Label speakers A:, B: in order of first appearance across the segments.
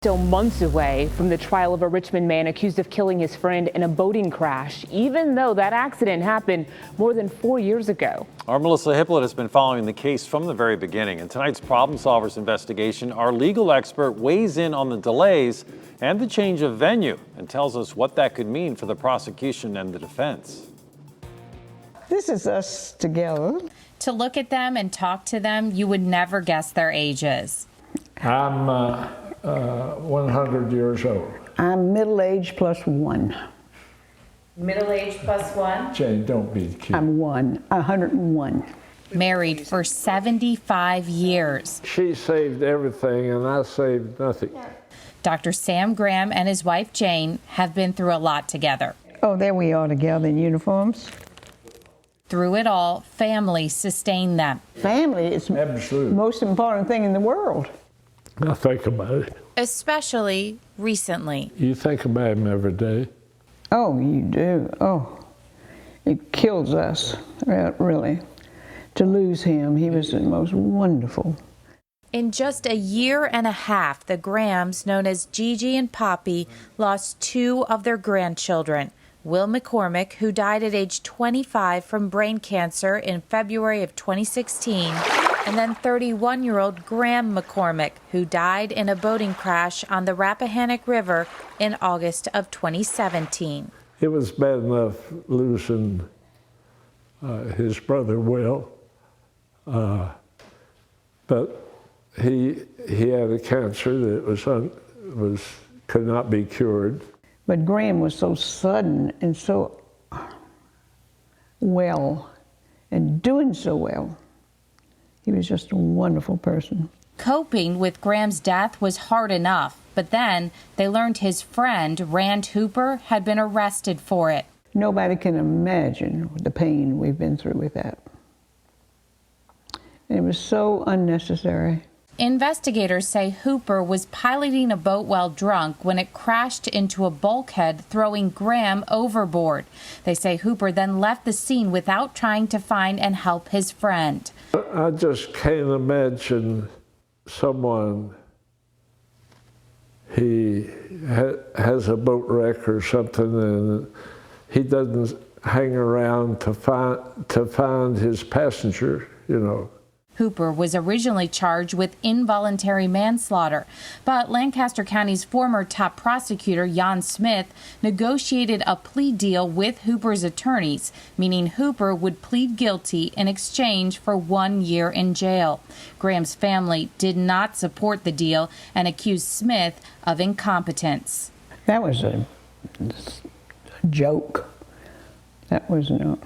A: Still months away from the trial of a Richmond man accused of killing his friend in a boating crash, even though that accident happened more than 4 years ago.
B: Our Melissa Hippolyte has been following the case from the very beginning. In tonight's Problem Solvers investigation, our legal expert weighs in on the delays and the change of venue and tells us what that could mean for the prosecution and the defense.
C: This is us together.
D: To look at them and talk to them, you would never guess their ages.
E: I'm 100 years old.
C: I'm middle-aged plus one.
D: Middle-aged plus one?
E: Jane, don't be cute.
C: I'm 101.
D: Married for 75 years.
E: She saved everything and I saved nothing.
D: Dr. Sam Graham and his wife Jane have been through a lot together.
C: Oh, there we are together in uniforms.
D: Through it all, family sustained them.
C: Family is the most important thing in the world.
E: I think about it.
D: Especially recently.
E: You think about him every day.
C: Oh, you do. Oh, it kills us, really, to lose him. He was the most wonderful.
D: In just a year and a half, the Grahams, known as Gigi and Poppy, lost two of their grandchildren. Will McCormick, who died at age 25 from brain cancer in February of 2016, and then 31-year-old Graham McCormick, who died in a boating crash on the Rappahannock River in August of 2017.
E: It was bad enough losing his brother Will, but he had a cancer that could not be cured.
C: But Graham was so sudden and so well, and doing so well. He was just a wonderful person.
D: Coping with Graham's death was hard enough, but then they learned his friend, Rand Hooper, had been arrested for it.
C: Nobody can imagine the pain we've been through with that. And it was so unnecessary.
D: Investigators say Hooper was piloting a boat while drunk when it crashed into a bulkhead, throwing Graham overboard. They say Hooper then left the scene without trying to find and help his friend.
E: I just can't imagine someone, he has a boat wreck or something and he doesn't hang around to find his passenger, you know.
D: Hooper was originally charged with involuntary manslaughter, but Lancaster County's former top prosecutor, Jan Smith, negotiated a plea deal with Hooper's attorneys, meaning Hooper would plead guilty in exchange for 1 year in jail. Graham's family did not support the deal and accused Smith of incompetence.
C: That was a joke. That was no...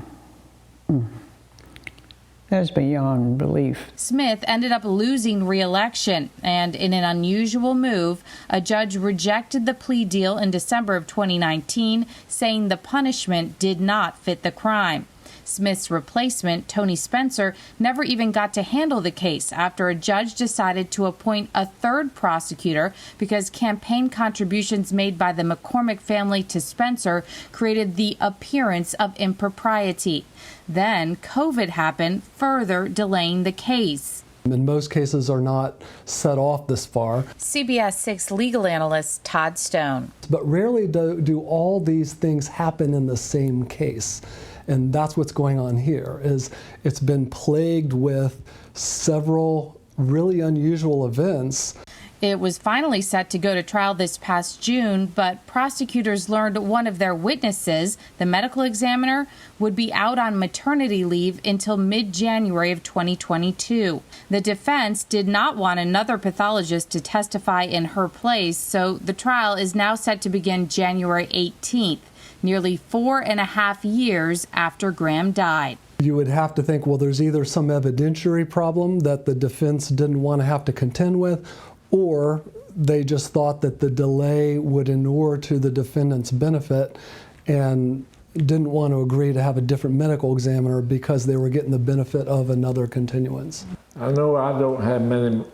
C: That's beyond belief.
D: Smith ended up losing re-election, and in an unusual move, a judge rejected the plea deal in December of 2019, saying the punishment did not fit the crime. Smith's replacement, Tony Spencer, never even got to handle the case after a judge decided to appoint a third prosecutor because campaign contributions made by the McCormick family to Spencer created the appearance of impropriety. Then COVID happened, further delaying the case.
F: And most cases are not set off this far.
D: CBS 6 legal analyst Todd Stone.
F: But rarely do all these things happen in the same case. And that's what's going on here, is it's been plagued with several really unusual events.
D: It was finally set to go to trial this past June, but prosecutors learned one of their witnesses, the medical examiner, would be out on maternity leave until mid-January of 2022. The defense did not want another pathologist to testify in her place, so the trial is now set to begin January 18th, nearly 4.5 years after Graham died.
F: You would have to think, well, there's either some evidentiary problem that the defense didn't want to have to contend with, or they just thought that the delay would inure to the defendant's benefit and didn't want to agree to have a different medical examiner because they were getting the benefit of another continuance.
E: I know I don't have many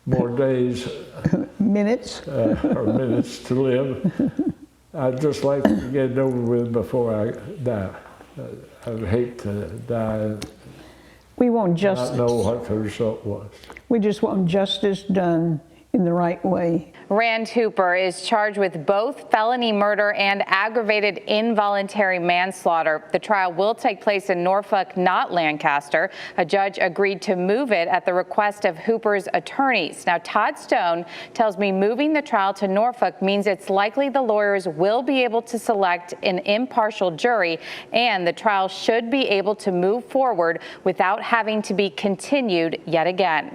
E: more days
C: Minutes?
E: or minutes to live. I'd just like to get it over with before I die. I'd hate to die.
C: We want justice.
E: Not know what the result was.
C: We just want justice done in the right way.
G: Rand Hooper is charged with both felony murder and aggravated involuntary manslaughter. The trial will take place in Norfolk, not Lancaster. A judge agreed to move it at the request of Hooper's attorneys. Now, Todd Stone tells me moving the trial to Norfolk means it's likely the lawyers will be able to select an impartial jury, and the trial should be able to move forward without having to be continued yet again.